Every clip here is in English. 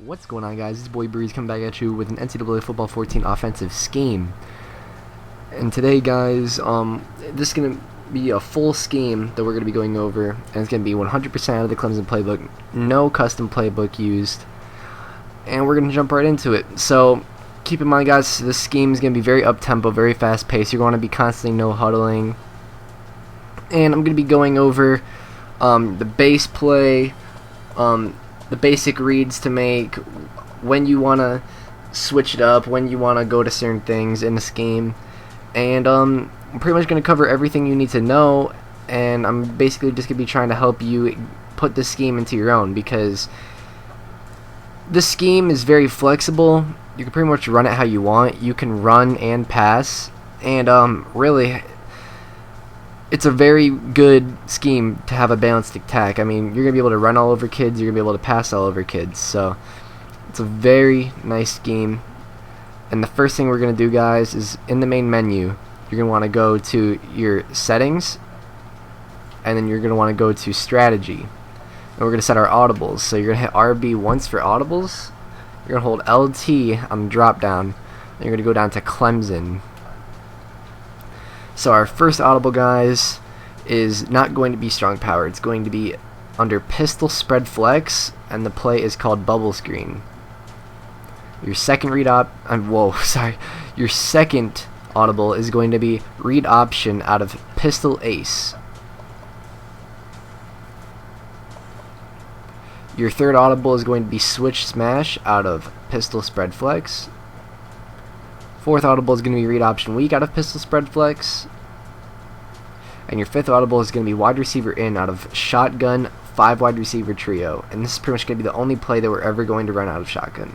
What's going on, guys? It's Boy Breeze coming back at you with an NCAA Football 14 offensive scheme. And today, guys, this is going to be a full scheme that we're going to be going over, and it's going to be 100% out of the Clemson Playbook, no custom playbook used, and we're going to jump right into it. So, keep in mind, guys, this scheme is going to be very up-tempo, very fast-paced. You're going to be constantly no-huddling, and I'm going to be going over the base play, the basic reads to make, when you want to switch it up, when you want to go to certain things in the scheme, and I'm pretty much going to cover everything you need to know, and I'm basically just going to be trying to help you put the scheme into your own, because this scheme is very flexible. You can pretty much run it how you want. You can run and pass, and really, it's a very good scheme to have a balanced attack. I mean, you're going to be able to run all over kids, you're going to be able to pass all over kids, so it's a very nice scheme. And the first thing we're going to do, guys, is in the main menu, you're going to want to go to your settings, and then you're going to want to go to strategy. And we're going to set our audibles. So you're going to hit RB once for audibles, you're going to hold LT on the drop down, and you're going to go down to Clemson. So our first audible, guys, is not going to be strong power. It's going to be under pistol spread flex, and the play is called bubble screen. Your second Your second audible is going to be read option out of pistol ace. Your third audible is going to be switch smash out of pistol spread flex. Fourth audible is going to be read option weak out of pistol spread flex. And your fifth audible is going to be wide receiver in out of shotgun 5 wide receiver trio. And this is pretty much going to be the only play that we're ever going to run out of shotgun.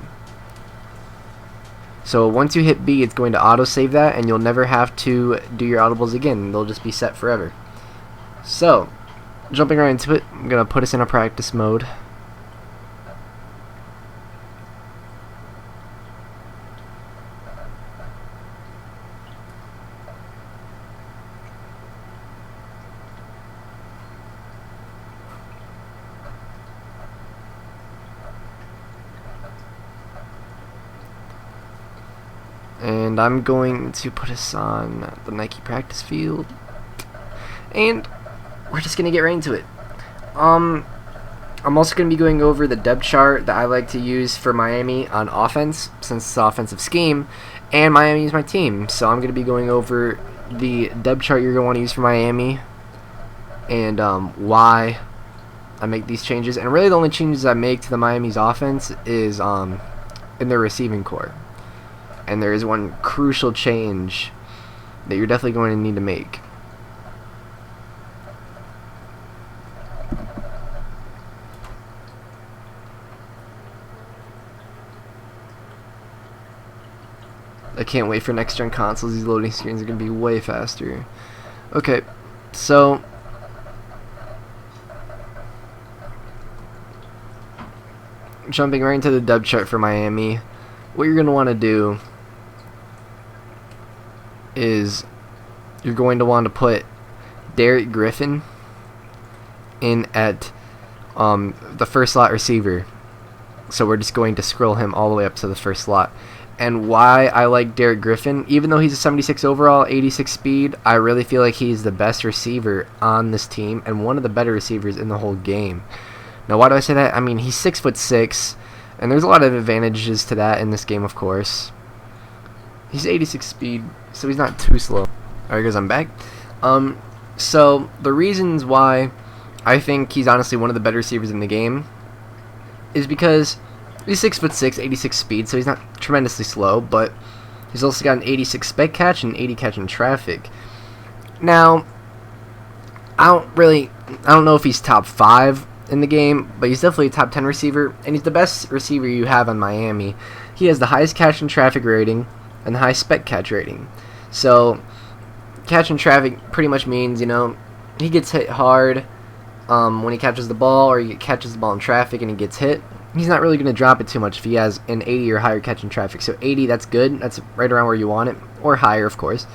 So once you hit B, it's going to auto save that, and you'll never have to do your audibles again. They'll just be set forever. So, jumping right into it, I'm going to put us in a practice mode. And I'm going to put us on the Nike practice field, and we're just gonna get right into it. I'm also gonna be going over the depth chart that I like to use for Miami on offense, since it's an offensive scheme, and Miami is my team. So I'm gonna be going over the depth chart you're gonna want to use for Miami, and why I make these changes. And really, the only changes I make to the Miami's offense is in their receiving core. And there is one crucial change that you're definitely going to need to make. I can't wait for next gen consoles. These loading screens are going to be way faster. Okay, so jumping right into the depth chart for Miami, what you're going to want to do is you're going to want to put Derek Griffin in at the first slot receiver. So we're just going to scroll him all the way up to the first slot. And why I like Derek Griffin, even though he's a 76 overall, 86 speed, I really feel like he's the best receiver on this team and one of the better receivers in the whole game. Now, why do I say that? I mean, he's 6'6", and there's a lot of advantages to that in this game, of course. He's 86 speed, so he's not too slow. Alright, guys, I'm back. So the reasons why I think he's honestly one of the better receivers in the game is because he's 6'6", 86 speed, so he's not tremendously slow, but he's also got an 86 spec catch and 80 catch in traffic. Now, I don't know if he's top 5 in the game, but he's definitely a top 10 receiver, and he's the best receiver you have on Miami. He has the highest catch and traffic rating and the highest spec catch rating. So catch and traffic pretty much means, you know, he gets hit hard when he catches the ball, or he catches the ball in traffic and he gets hit. He's not really going to drop it too much if he has an 80 or higher catch in traffic. So 80, that's good. That's right around where you want it, or higher, of course.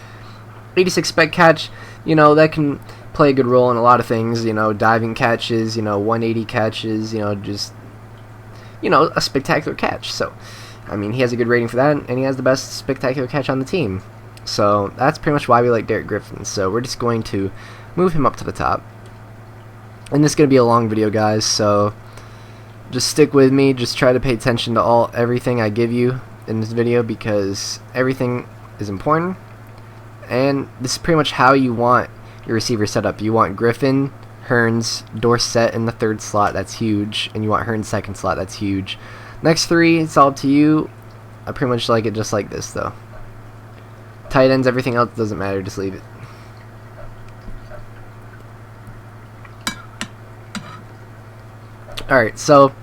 86 spec catch, you know, that can play a good role in a lot of things, you know, diving catches, you know, 180 catches, you know, just a spectacular catch. So, I mean, he has a good rating for that, and he has the best spectacular catch on the team. So that's pretty much why we like Derek Griffin. So we're just going to move him up to the top. And this is going to be a long video, guys, so just stick with me. Just try to pay attention to everything I give you in this video, because everything is important. And this is pretty much how you want your receiver set up. You want Griffin, Hearns, Dorsett in the third slot. That's huge. And you want Hearns second slot. That's huge. Next three, it's all up to you. I pretty much like it just like this, though. Tight ends, everything else doesn't matter. Just leave it. Alright, so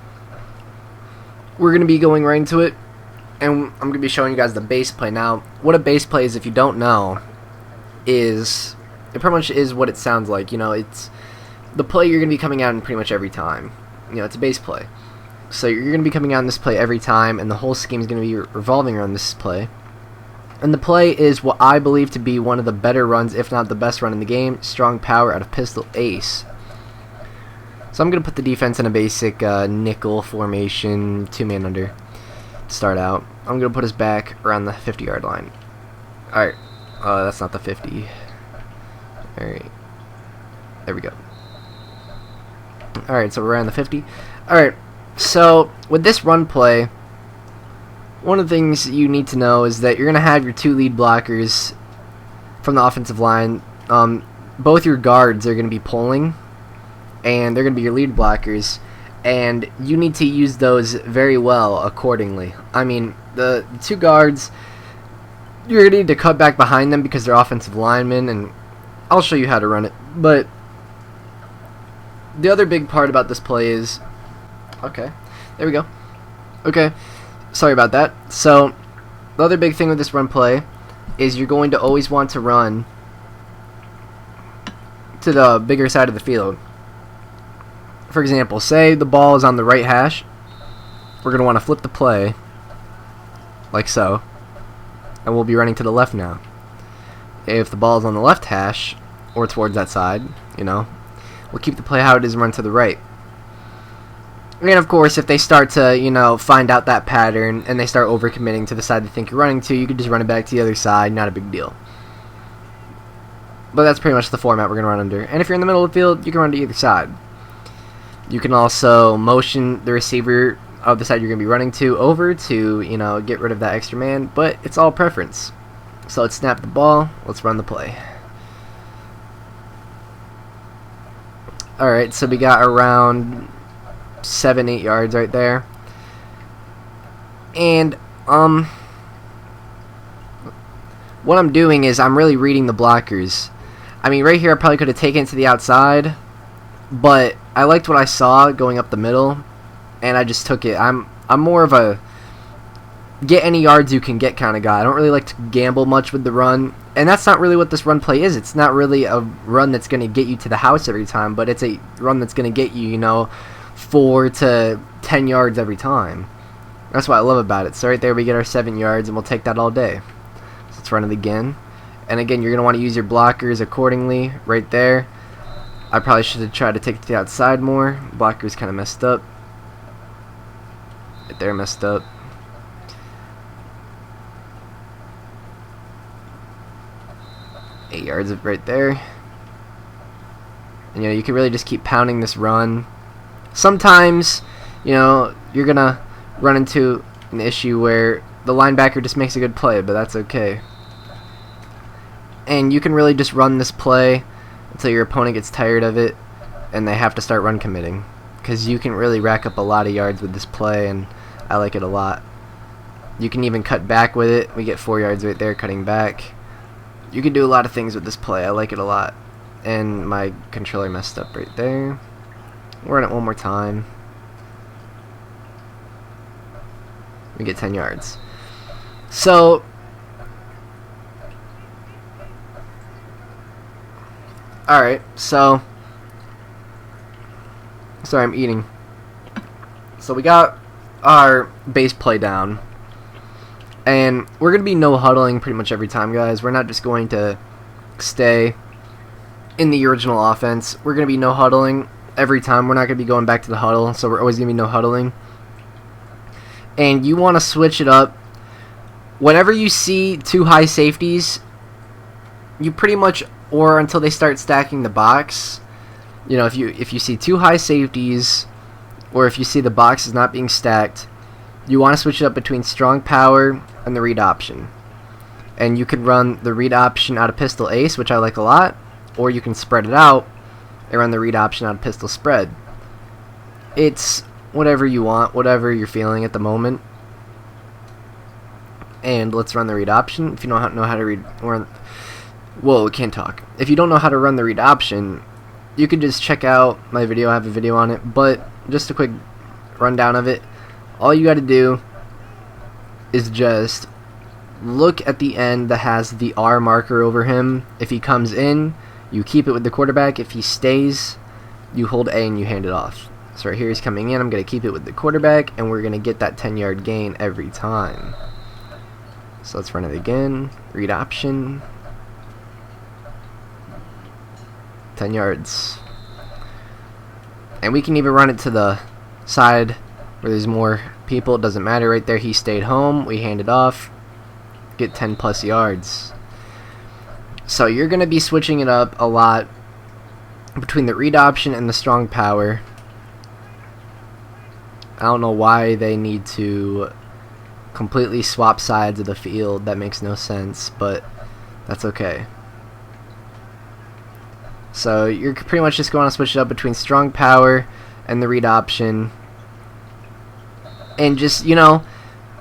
we're going to be going right into it, and I'm going to be showing you guys the base play. Now, what a base play is, if you don't know, is it pretty much is what it sounds like. It's the play you're going to be coming out in pretty much every time. It's a base play. So you're going to be coming out in this play every time, and the whole scheme is going to be revolving around this play. And the play is what I believe to be one of the better runs, if not the best run in the game, strong power out of pistol ace. So I'm going to put the defense in a basic nickel formation, 2-man under to start out. I'm going to put us back around the 50-yard line. Alright, that's not the 50. Alright, there we go. Alright, so we're around the 50. Alright, so with this run play, one of the things you need to know is that you're going to have your two lead blockers from the offensive line. Both your guards are going to be pulling, and they're going to be your lead blockers, and you need to use those very well accordingly. I mean, the two guards, you're going to need to cut back behind them because they're offensive linemen, and I'll show you how to run it. But the other big part about this play is, okay, there we go. Okay, sorry about that. So the other big thing with this run play is you're going to always want to run to the bigger side of the field. For example, say the ball is on the right hash, we're going to want to flip the play like so, and we'll be running to the left now. If the ball is on the left hash, or towards that side, we'll keep the play how it is and run to the right. And of course, if they start to, find out that pattern and they start overcommitting to the side they think you're running to, you can just run it back to the other side, not a big deal. But that's pretty much the format we're going to run under. And if you're in the middle of the field, you can run to either side. You can also motion the receiver of the side you're going to be running to over to, get rid of that extra man, but it's all preference. So let's snap the ball, let's run the play. Alright, so we got around 7-8 yards right there. And what I'm doing is I'm really reading the blockers. I mean, right here I probably could have taken it to the outside, but I liked what I saw going up the middle, and I just took it. I'm more of a get any yards you can get kind of guy. I don't really like to gamble much with the run, and that's not really what this run play is. It's not really a run that's going to get you to the house every time, but it's a run that's going to get you, 4 to 10 yards every time. That's what I love about it. So right there we get our 7 yards, and we'll take that all day. So let's run it again. And again, you're going to want to use your blockers accordingly right there. I probably should have tried to take it to the outside more. Blocker's kind of messed up. Right there, messed up. Eight yards right there. And you can really just keep pounding this run. Sometimes, you're gonna run into an issue where the linebacker just makes a good play, but that's okay. And you can really just run this play until your opponent gets tired of it and they have to start run committing, because you can really rack up a lot of yards with this play, and I like it a lot. You can even cut back with it. We get 4 yards right there cutting back. You can do a lot of things with this play. I like it a lot. And my controller messed up right there. We'll run it one more time. We get 10 yards. So alright, so sorry, I'm eating. So we got our base play down, and we're going to be no huddling pretty much every time, guys. We're not just going to stay in the original offense. We're going to be no huddling every time. We're not going to be going back to the huddle, so we're always going to be no huddling. and you want to switch it up. Whenever you see two high safeties, you pretty much, or until they start stacking the box, you know, if you see two high safeties, or if you see the box is not being stacked, you want to switch it up between strong power and the read option. And you could run the read option out of pistol ace, which I like a lot, or you can spread it out and run the read option out of pistol spread. It's whatever you want, whatever you're feeling at the moment. And let's run the read option. If you don't know how to read, whoa, we can't talk. If you don't know how to run the read option, you can just check out my video. I have a video on it, but just a quick rundown of it. All you got to do is just look at the end that has the R marker over him. If he comes in, you keep it with the quarterback. If he stays, you hold A and you hand it off. So right here he's coming in. I'm going to keep it with the quarterback, and we're going to get that 10-yard gain every time. So let's run it again. Read option. 10 yards. And we can even run it to the side where there's more people. It doesn't matter. Right there he stayed home. We hand it off. Get 10 plus yards. So you're going to be switching it up a lot between the read option and the strong power. I don't know why they need to completely swap sides of the field. That makes no sense, but that's okay. So you're pretty much just going to switch it up between strong power and the read option. And just, you know,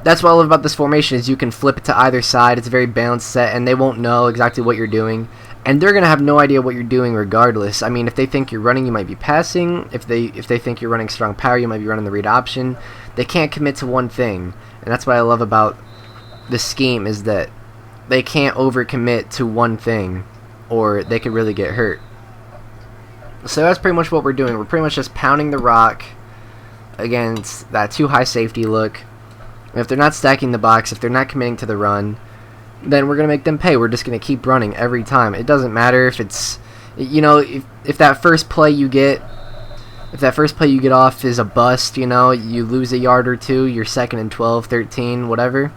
that's what I love about this formation is you can flip it to either side. It's a very balanced set, and they won't know exactly what you're doing. And they're going to have no idea what you're doing regardless. I mean, if they think you're running, you might be passing. If they think you're running strong power, you might be running the read option. They can't commit to one thing. And that's what I love about this scheme is that they can't overcommit to one thing, or they could really get hurt. So that's pretty much what we're doing. We're pretty much just pounding the rock against that too high safety look. And if they're not stacking the box, if they're not committing to the run, then we're going to make them pay. We're just going to keep running every time. It doesn't matter if it's, you know, if that first play you get, off is a bust, you know, you lose a yard or two, you're 2nd and 12, 13, whatever,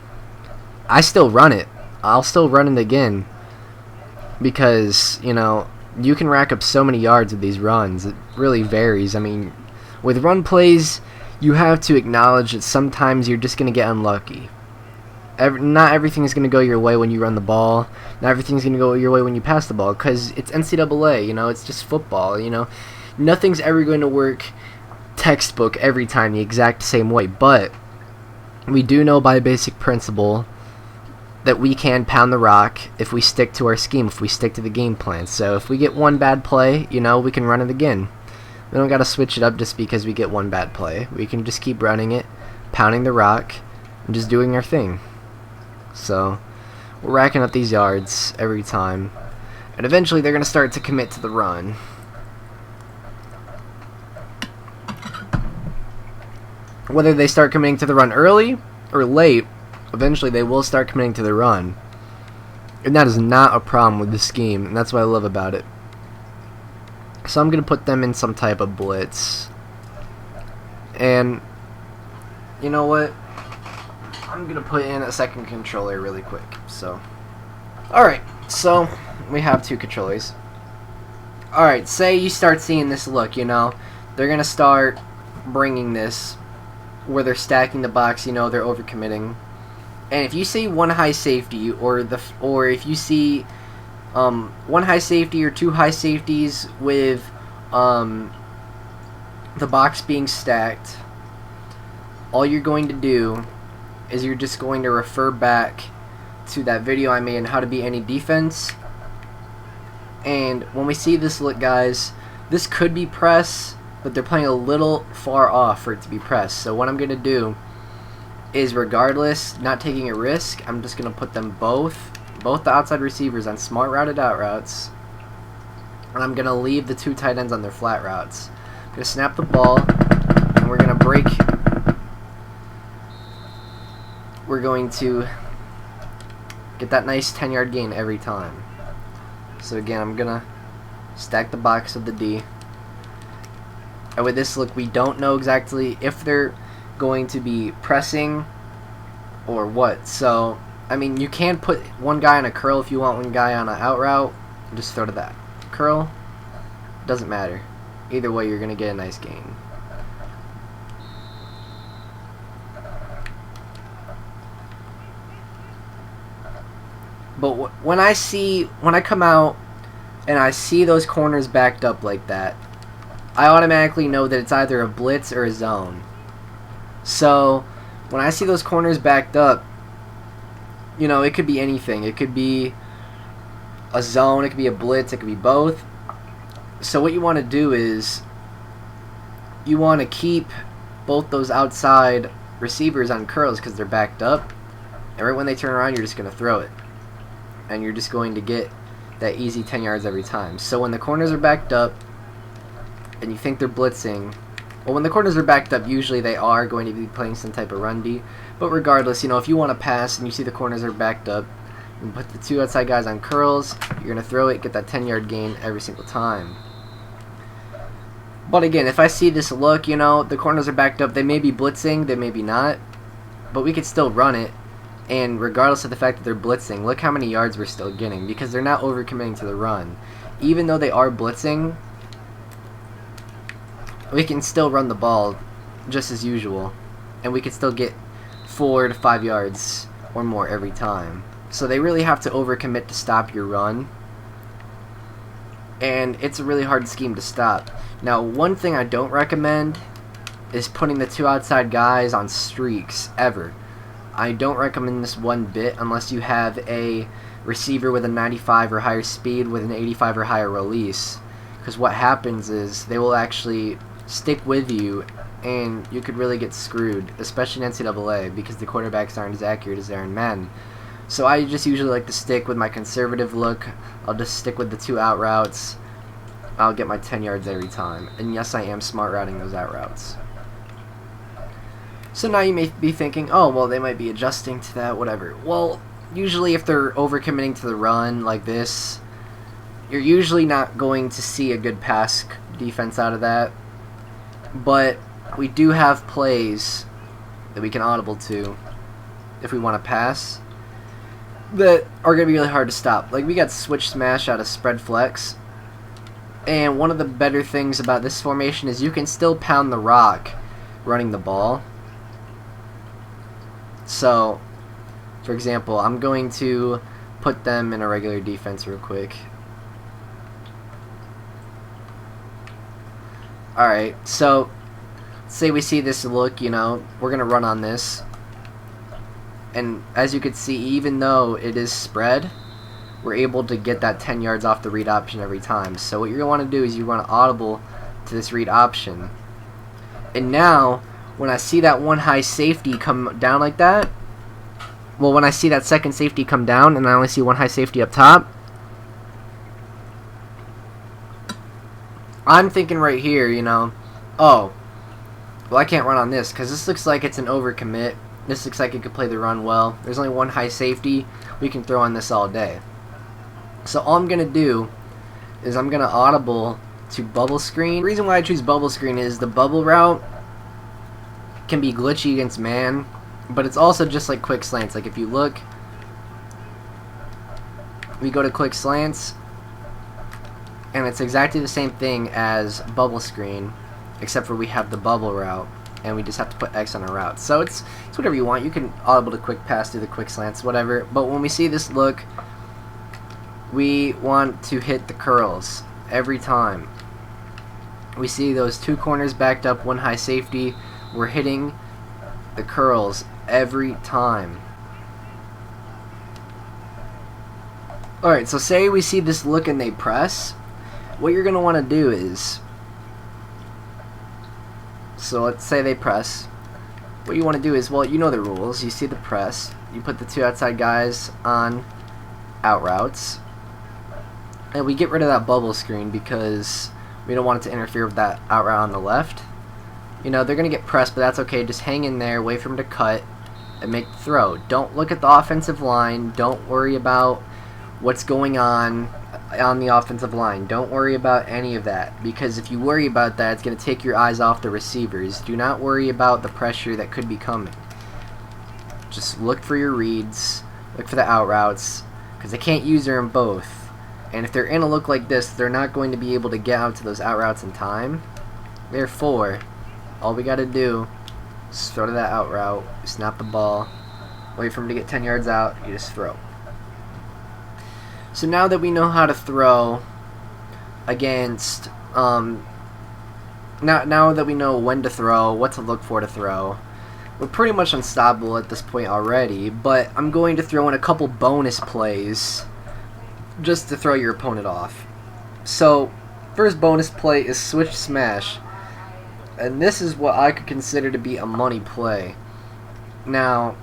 I still run it. I'll still run it again because, you know, you can rack up so many yards with these runs. It really varies. I mean, with run plays, you have to acknowledge that sometimes you're just going to get unlucky. Not everything is going to go your way when you run the ball. Not everything's going to go your way when you pass the ball because it's NCAA, you know, it's just football, you know. Nothing's ever going to work textbook every time the exact same way, but we do know by basic principle that we can pound the rock if we stick to our scheme, if we stick to the game plan. So if we get one bad play, you know, we can run it again. We don't got to switch it up just because we get one bad play. We can just keep running it, pounding the rock, and just doing our thing. So we're racking up these yards every time. And eventually they're going to start to commit to the run. Whether they start committing to the run early or late, eventually they will start committing to the run. And that is not a problem with this scheme, and that's what I love about it. So I'm going to put them in some type of blitz. And you know what? I'm going to put in a second controller really quick. So, alright, so we have two controllers. Alright, say you start seeing this look, you know. They're going to start bringing this where they're stacking the box, you know, they're overcommitting. And if you see one high safety, or if you see one high safety or two high safeties with the box being stacked, all you're going to do is you're just going to refer back to that video I made on how to beat any defense. And when we see this look, guys, this could be press, but they're playing a little far off for it to be press. So what I'm going to do is, regardless, not taking a risk, I'm just going to put them both the outside receivers on smart routed out routes, and I'm going to leave the two tight ends on their flat routes. I'm going to snap the ball, and we're going to break. We're going to get that nice 10-yard gain every time. So again, I'm going to stack the box with the D. And with this look, we don't know exactly if they're going to be pressing or what. So, I mean, you can put one guy on a curl if you want one guy on an out route. Just throw to that curl. Doesn't matter. Either way, you're going to get a nice gain. But when I come out and I see those corners backed up like that, I automatically know that it's either a blitz or a zone. So when I see those corners backed up, you know, it could be anything. It could be a zone, it could be a blitz, it could be both. So what you want to do is you want to keep both those outside receivers on curls because they're backed up. And right when they turn around, you're just going to throw it. And you're just going to get that easy 10 yards every time. So when the corners are backed up and you think they're blitzing, well, when the corners are backed up, usually they are going to be playing some type of run D. But regardless, you know, if you want to pass and you see the corners are backed up, you put the two outside guys on curls, you're going to throw it, get that 10-yard gain every single time. But again, if I see this look, you know, the corners are backed up, they may be blitzing, they may be not, but we could still run it. And regardless of the fact that they're blitzing, look how many yards we're still getting because they're not overcommitting to the run. Even though they are blitzing, we can still run the ball just as usual. And we can still get 4 to 5 yards or more every time. So they really have to overcommit to stop your run. And it's a really hard scheme to stop. Now, one thing I don't recommend is putting the two outside guys on streaks ever. I don't recommend this one bit unless you have a receiver with a 95 or higher speed with an 85 or higher release. Because what happens is they will actually stick with you and you could really get screwed, especially in NCAA because the quarterbacks aren't as accurate as they are in Madden. So I just usually like to stick with my conservative look. I'll just stick with the two out routes. I'll get my 10 yards every time. And yes, I am smart routing those out routes. So now you may be thinking, oh, well, they might be adjusting to that, whatever. Well, usually if they're overcommitting to the run like this, you're usually not going to see a good pass defense out of that. But we do have plays that we can audible to if we want to pass that are going to be really hard to stop. Like we got switch smash out of spread flex. And one of the better things about this formation is you can still pound the rock running the ball. So, for example, I'm going to put them in a regular defense real quick. Alright, so say we see this look, you know, we're going to run on this. And as you can see, even though it is spread, we're able to get that 10 yards off the read option every time. So what you're going to want to do is you want to audible to this read option. And now, when I see that one high safety come down like that, well, when I see that second safety come down and I only see one high safety up top, I'm thinking right here, you know, oh, well, I can't run on this because this looks like it's an overcommit. This looks like it could play the run well. There's only one high safety. We can throw on this all day. So all I'm going to do is I'm going to audible to bubble screen. The reason why I choose bubble screen is the bubble route can be glitchy against man, but it's also just like quick slants. Like if you look, we go to quick slants, and it's exactly the same thing as bubble screen, except for we have the bubble route, and we just have to put X on a route. So it's whatever you want. You can audible to quick pass, do the quick slants, whatever. But when we see this look, we want to hit the curls every time. We see those two corners backed up, one high safety. We're hitting the curls every time. Alright, so say we see this look and they press. What you're going to want to do is, so let's say they press. What you want to do is, well, you know the rules. You see the press. You put the two outside guys on out routes. And we get rid of that bubble screen because we don't want it to interfere with that out route on the left. You know, they're going to get pressed, but that's okay. Just hang in there, wait for them to cut, and make the throw. Don't look at the offensive line. Don't worry about what's going on. on the offensive line. Don't worry about any of that, because if you worry about that, it's going to take your eyes off the receivers. Do not worry about the pressure that could be coming. Just look for your reads, look for the out routes, because they can't use her in both. And if they're in a look like this, they're not going to be able to get out to those out routes in time. Therefore, all we got to do is throw to that out route, snap the ball, wait for him to get 10 yards out, you just throw. So now that we know how to throw against, now that we know when to throw, what to look for to throw, we're pretty much unstoppable at this point already, but I'm going to throw in a couple bonus plays just to throw your opponent off. So, first bonus play is switch smash, and this is what I could consider to be a money play. Now,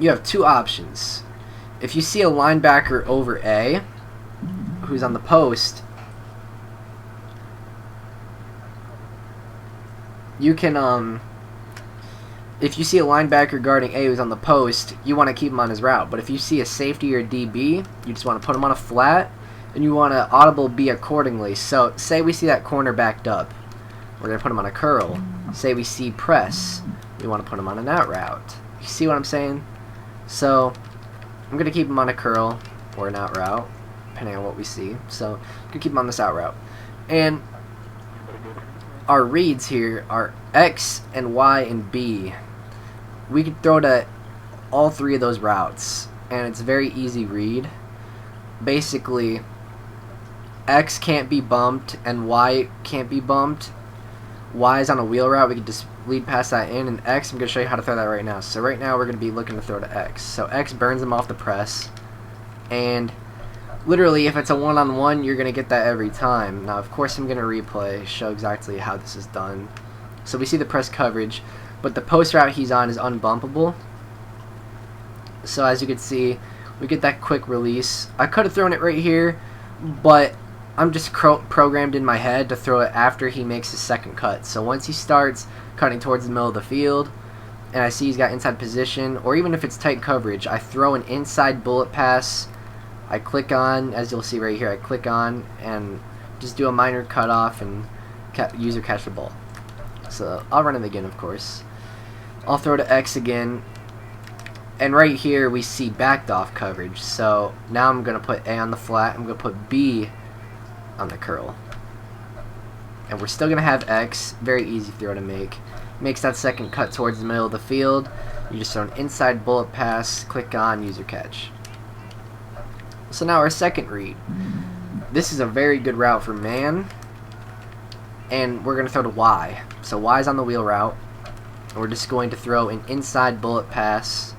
you have two options. If you see a linebacker over A, who's on the post, you can, if you see a linebacker guarding A who's on the post, you want to keep him on his route. But if you see a safety or DB, you just want to put him on a flat, and you want to audible B accordingly. So, say we see that corner backed up, we're going to put him on a curl. Say we see press, we want to put him on an out route. You see what I'm saying? So, I'm going to keep him on a curl or an out route, depending on what we see. So, I'm going to keep him on this out route. And our reads here are X and Y and B. We could throw to all three of those routes, and it's a very easy read. Basically, X can't be bumped and Y can't be bumped. Y is on a wheel route, we can just lead past that in, and X, I'm going to show you how to throw that right now. So right now we're going to be looking to throw to X. So X burns him off the press, and literally if it's a one-on-one, you're going to get that every time. Now of course I'm going to replay, show exactly how this is done. So we see the press coverage, but the post route he's on is unbumpable. So as you can see, we get that quick release. I could have thrown it right here, but I'm just programmed in my head to throw it after he makes his second cut. So once he starts cutting towards the middle of the field, and I see he's got inside position, or even if it's tight coverage, I throw an inside bullet pass. I click on, as you'll see right here, I click on and just do a minor cutoff and user catch the ball. So I'll run it again, of course. I'll throw to X again, and right here we see backed off coverage. So now I'm going to put A on the flat, I'm going to put B on the curl, and we're still going to have X. Very easy throw to make. Makes that second cut towards the middle of the field. You just throw an inside bullet pass, click on, user catch. So now our second read. This is a very good route for man, and we're going to throw to Y. So Y is on the wheel route, and we're just going to throw an inside bullet pass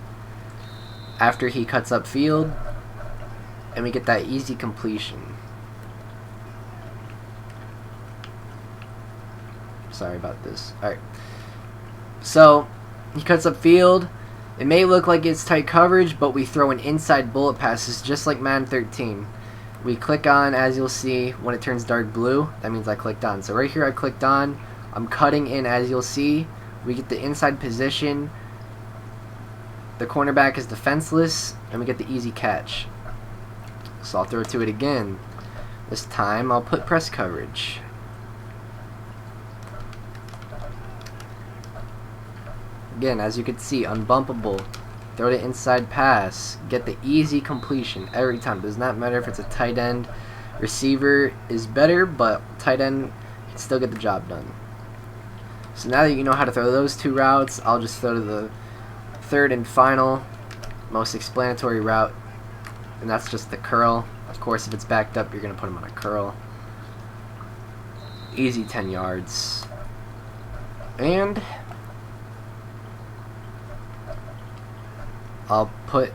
after he cuts up field, and we get that easy completion. Sorry about this. Alright. So, he cuts up field. It may look like it's tight coverage, but we throw an inside bullet passes just like Madden 13. We click on, as you'll see, when it turns dark blue, that means I clicked on. So right here I clicked on. I'm cutting in, as you'll see. We get the inside position. The cornerback is defenseless, and we get the easy catch. So I'll throw to it again. This time I'll put press coverage. Again, as you can see, unbumpable. Throw the inside pass. Get the easy completion every time. Does not matter if it's a tight end. Receiver is better, but tight end can still get the job done. So now that you know how to throw those two routes, I'll just throw to the third and final, most explanatory route, and that's just the curl. Of course, if it's backed up, you're going to put him on a curl. Easy 10 yards. And I'll put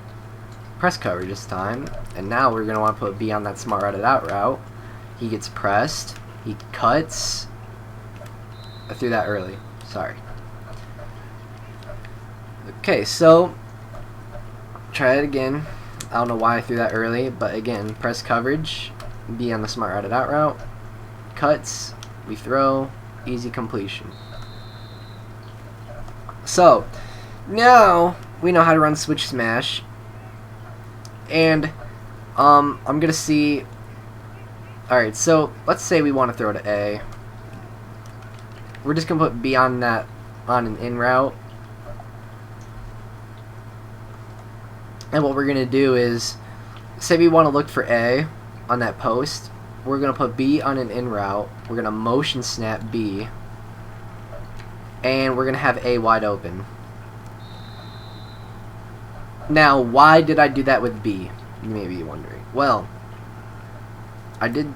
press coverage this time, and now we're going to want to put B on that smart routed out route. He gets pressed, he cuts. I threw that early, sorry. Okay, so try it again. I don't know why I threw that early, but again, press coverage, B on the smart routed out route, cuts, we throw, easy completion. So now we know how to run switch smash, and I'm gonna see. Alright, so let's say we want to throw to A. We're just gonna put B on that, on an in route. And what we're gonna do is, say we want to look for A on that post. We're gonna put B on an in route. We're gonna motion snap B, and we're gonna have A wide open. Now, why did I do that with B? You may be wondering. Well, I did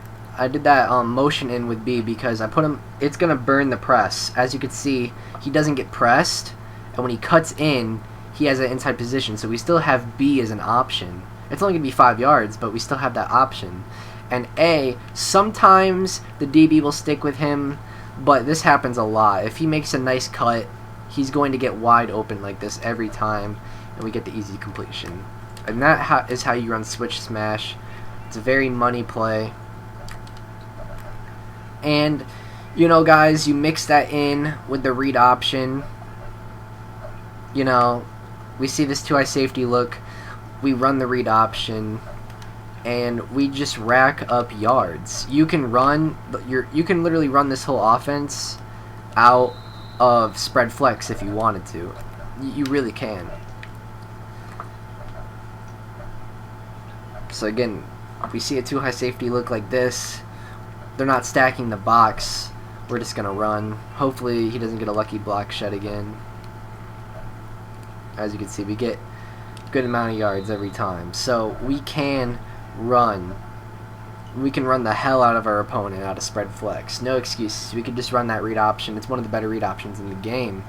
that motion in with B because I put him. It's gonna burn the press. As you can see, he doesn't get pressed, and when he cuts in, he has an inside position. So we still have B as an option. It's only gonna be 5 yards, but we still have that option. And A, sometimes the DB will stick with him, but this happens a lot. If he makes a nice cut, he's going to get wide open like this every time, and we get the easy completion. And that is how you run switch smash. It's a very money play. And, you know, guys, you mix that in with the read option. You know, we see this 2-high safety look. We run the read option, and we just rack up yards. You can run you can literally run this whole offense out of spread flex if you wanted to. You really can. So again, we see a 2-high safety look like this. They're not stacking the box. We're just gonna run. Hopefully he doesn't get a lucky block shed again. As you can see, we get a good amount of yards every time. So we can run. We can run the hell out of our opponent out of spread flex. No excuses. We can just run that read option. It's one of the better read options in the game.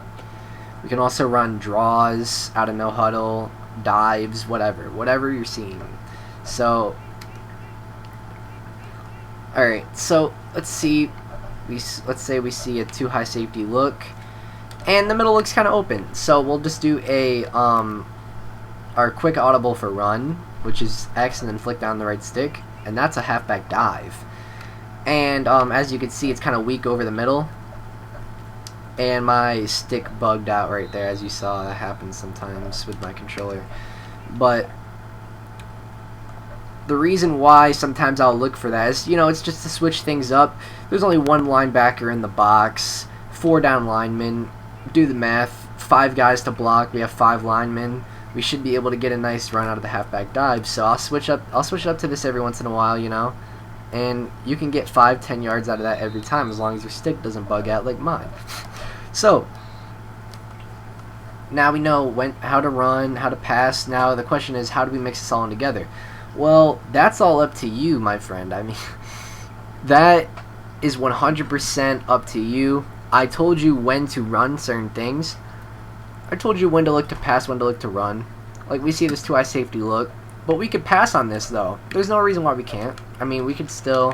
We can also run draws out of no huddle, dives, whatever you're seeing. So, all right. So let's see. Let's say we see a 2-high safety look, and the middle looks kind of open. So we'll just do a our quick audible for run, which is X and then flick down the right stick, and that's a halfback dive. And as you can see, it's kind of weak over the middle, and my stick bugged out right there, as you saw. That happens sometimes with my controller. But the reason why sometimes I'll look for that is, you know, it's just to switch things up. There's only one linebacker in the box, 4 down linemen. Do the math, 5 guys to block. We have 5 linemen. We should be able to get a nice run out of the halfback dive. So I'll switch up to this every once in a while, you know, and you can get 5-10 yards out of that every time as long as your stick doesn't bug out like mine. So now we know how to run, how to pass. Now the question is, how do we mix this all in together? Well, that's all up to you, my friend. I mean, that is 100% up to you. I told you when to run certain things. I told you when to look to pass, when to look to run. Like, we see this 2-high safety look, but we could pass on this, though. There's no reason why we can't. I mean, we could still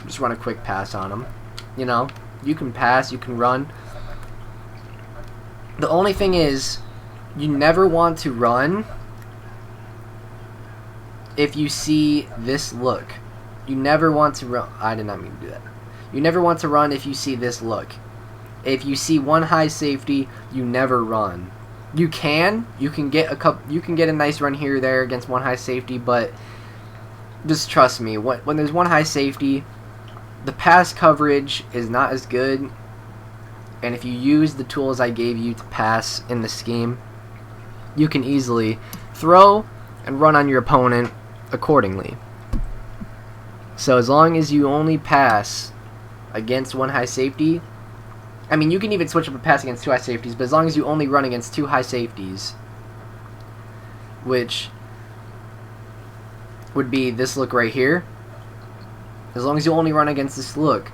just run a quick pass on them. You know, you can pass, you can run. The only thing is, you never want to run if you see this look. You never want to run. I did not mean to do that. You never want to run if you see this look. If you see 1-high safety, you never run. You can get a nice run here or there against 1-high safety, but just trust me, when there's 1-high safety, the pass coverage is not as good. And if you use the tools I gave you to pass in the scheme, you can easily throw and run on your opponent accordingly. So as long as you only pass against 1-high safety, I mean, you can even switch up a pass against 2-high safeties, but as long as you only run against 2-high safeties, which would be this look right here, as long as you only run against this look,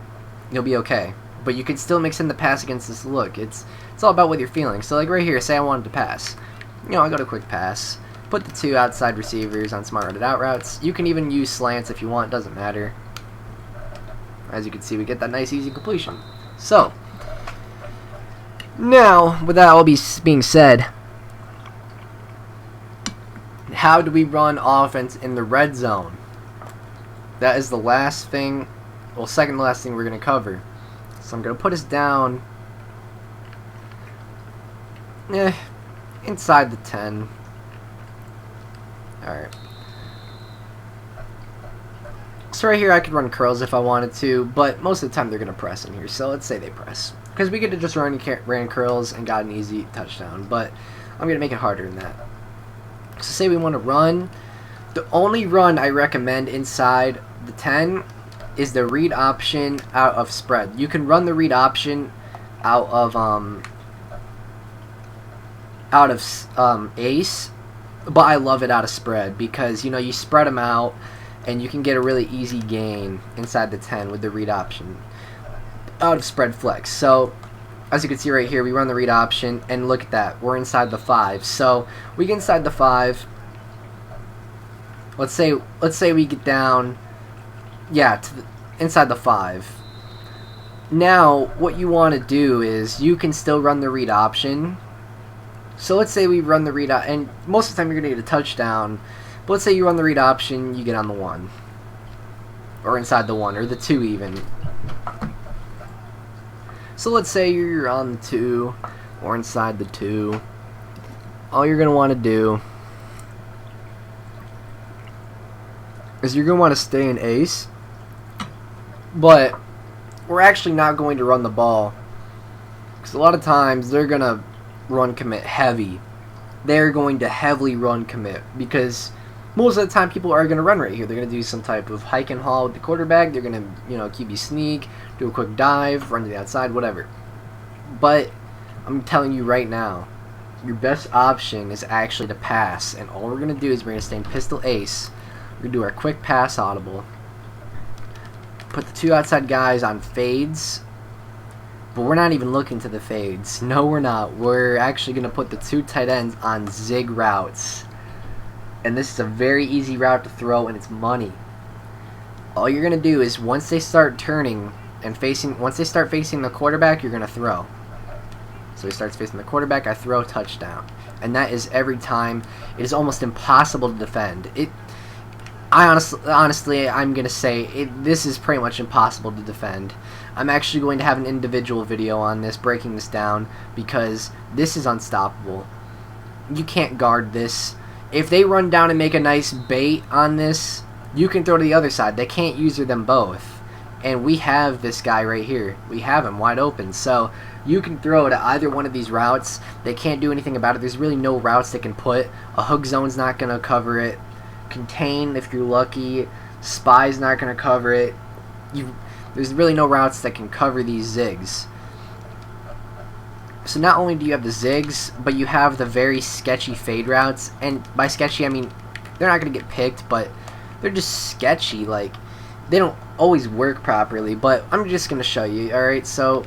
you'll be okay. But you can still mix in the pass against this look. It's all about what you're feeling. So like right here, say I wanted to pass. You know, I go to quick pass. Put the 2 outside receivers on smart rounded out routes. You can even use slants if you want, doesn't matter. As you can see, we get that nice easy completion. So, now, with that all being said, how do we run offense in the red zone? That is the last thing, well, second to last thing we're going to cover. So I'm going to put us down inside the 10. Alright. So right here I could run curls if I wanted to, but most of the time they're going to press in here. So let's say they press. Because we could have just ran curls and got an easy touchdown, but I'm going to make it harder than that. So say we want to run. The only run I recommend inside the 10 is the read option out of spread. You can run the read option out of ace, but I love it out of spread because, you know, you spread them out and you can get a really easy gain inside the 10 with the read option out of spread flex. So as you can see right here, we run the read option and look at that, we're inside the 5. So we get inside the 5. Let's say we get down, yeah, to inside the 5. Now what you want to do is you can still run the read option. So let's say we run the read and most of the time you're gonna get a touchdown. But let's say you run the read option, you get on the 1. Or inside the 1, or the 2 even. So let's say you're on the 2, or inside the 2. All you're going to want to do is you're going to want to stay in ace. But we're actually not going to run the ball. Because a lot of times they're going to run commit heavy. They're going to heavily run commit because most of the time people are going to run right here. They're going to do some type of hike and haul with the quarterback. They're going to, you know, keep you sneak, do a quick dive, run to the outside, whatever. But I'm telling you right now, your best option is actually to pass. And all we're going to do is we're going to stay in pistol ace. We're going to do our quick pass audible. Put the 2 outside guys on fades. But we're not even looking to the fades. No, we're not. We're actually going to put the 2 tight ends on Zig Routes. And this is a very easy route to throw, and it's money. All you're going to do is once they start turning and once they start facing the quarterback, you're going to throw. So he starts facing the quarterback, I throw, touchdown. And that is every time. It is almost impossible to defend. Honestly, I'm going to say this is pretty much impossible to defend. I'm actually going to have an individual video on this, breaking this down, because this is unstoppable. You can't guard this. If they run down and make a nice bait on this, you can throw to the other side. They can't use them both. And we have this guy right here. We have him wide open. So you can throw to either one of these routes. They can't do anything about it. There's really no routes they can put. A hook zone's not going to cover it. Contain, if you're lucky. Spy's not going to cover it. There's really no routes that can cover these zigs. So not only do you have the zigs, but you have the very sketchy fade routes. And by sketchy, I mean they're not going to get picked, but they're just sketchy. Like, they don't always work properly, but I'm just going to show you. Alright, so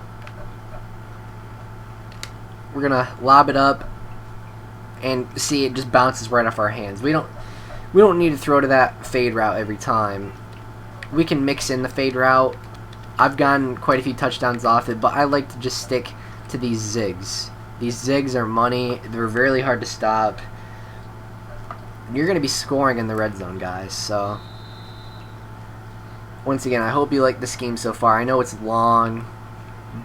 we're going to lob it up and see it just bounces right off our hands. We don't need to throw to that fade route every time. We can mix in the fade route. I've gotten quite a few touchdowns off it, but I like to just stick to these zigs. These zigs are money. They're really hard to stop. You're going to be scoring in the red zone, guys. So once again, I hope you like the scheme so far. I know it's long,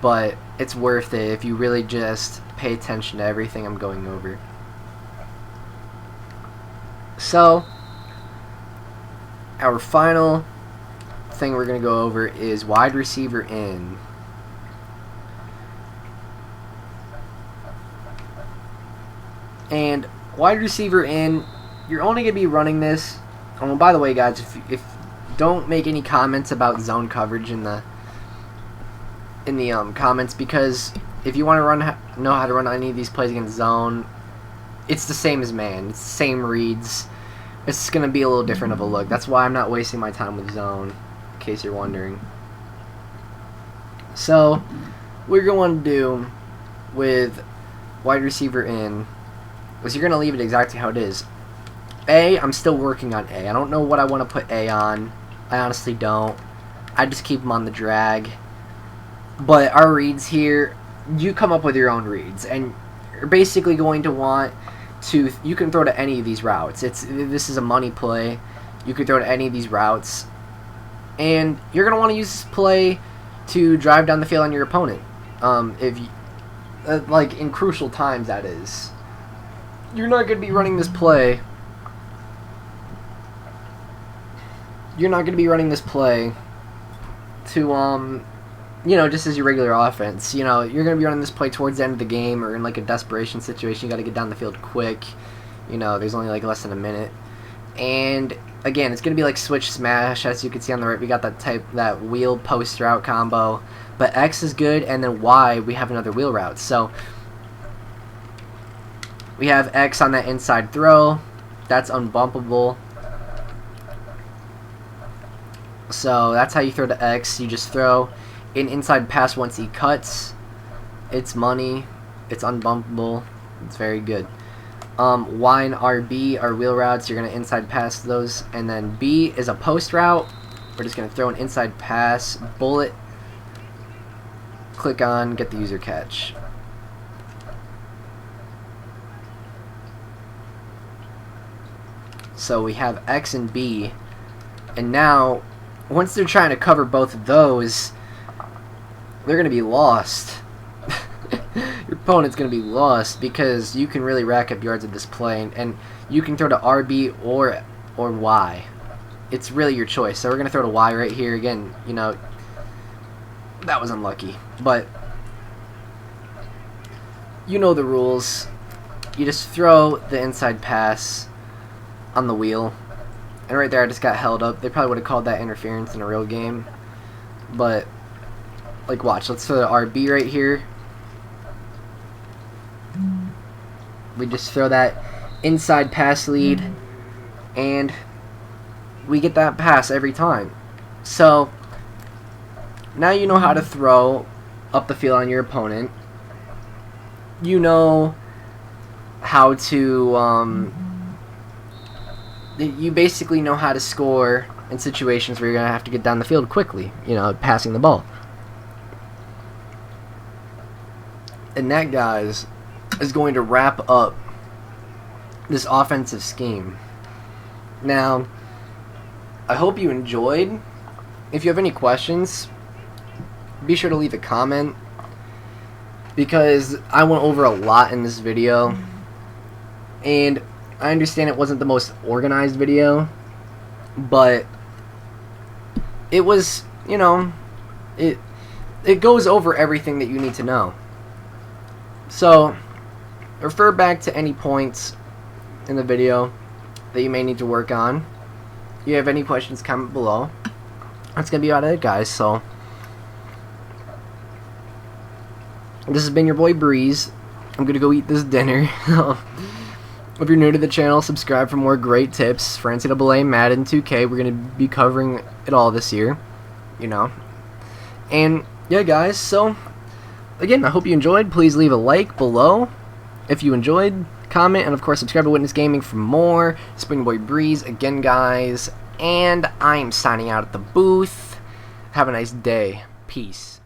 but it's worth it if you really just pay attention to everything I'm going over. So our final thing we're going to go over is wide receiver in. And wide receiver in, you're only going to be running this. Oh, by the way, guys, if don't make any comments about zone coverage in the comments, because if you want to know how to run any of these plays against zone, it's the same as man. It's the same reads. It's going to be a little different of a look. That's why I'm not wasting my time with zone, in case you're wondering. So what you're going to do with wide receiver in is you're going to leave it exactly how it is. I'm still working on A. I don't know what I want to put A on. I honestly don't. I just keep them on the drag. But our reads here, you come up with your own reads, and you're basically going to want to, you can throw to any of these routes. This is a money play. You can throw to any of these routes, and you're going to want to use this play to drive down the field on your opponent. If you, like in crucial times, that is. You're not going to be running this play you're not going to be running this play to, you know, just as your regular offense. You know, you're going to be running this play towards the end of the game or in like a desperation situation. You got to get down the field quick. You know, there's only like less than a minute. And again, it's going to be like switch smash. As you can see on the right, we got that wheel post route combo. But X is good, and then Y, we have another wheel route. So we have X on that inside throw. That's unbumpable. So that's how you throw to X. You just throw an inside pass once he cuts. It's money. It's unbumpable. It's very good. Y and RB are wheel routes. You're going to inside pass those. And then B is a post route. We're just going to throw an inside pass. Bullet. Click on. Get the user catch. So we have X and B. And now, once they're trying to cover both of those, they're going to be lost. Your opponent's going to be lost because you can really rack up yards at this play, and you can throw to RB or Y. It's really your choice. So we're going to throw to Y right here. Again, you know, that was unlucky. But you know the rules. You just throw the inside pass on the wheel. And right there I just got held up. They probably would have called that interference in a real game. But, like, watch. Let's throw the RB right here. We just throw that inside pass lead, and we get that pass every time. So now you know how to throw up the field on your opponent. You know how to you basically know how to score in situations where you're going to have to get down the field quickly, you know, passing the ball. And that, guys, is going to wrap up this offensive scheme. Now, I hope you enjoyed. If you have any questions, be sure to leave a comment, because I went over a lot in this video, and I understand it wasn't the most organized video, but it was, you know, it goes over everything that you need to know. So, refer back to any points in the video that you may need to work on. If you have any questions, comment below. That's going to be about it, guys. So, this has been your boy Breeze. I'm going to go eat this dinner. If you're new to the channel, subscribe for more great tips for NCAA, Madden, 2K. We're going to be covering it all this year, you know. And, yeah, guys, so, again, I hope you enjoyed. Please leave a like below if you enjoyed. Comment, and, of course, subscribe to Witness Gaming for more. It's been your boy Breeze again, guys. And I am signing out at the booth. Have a nice day. Peace.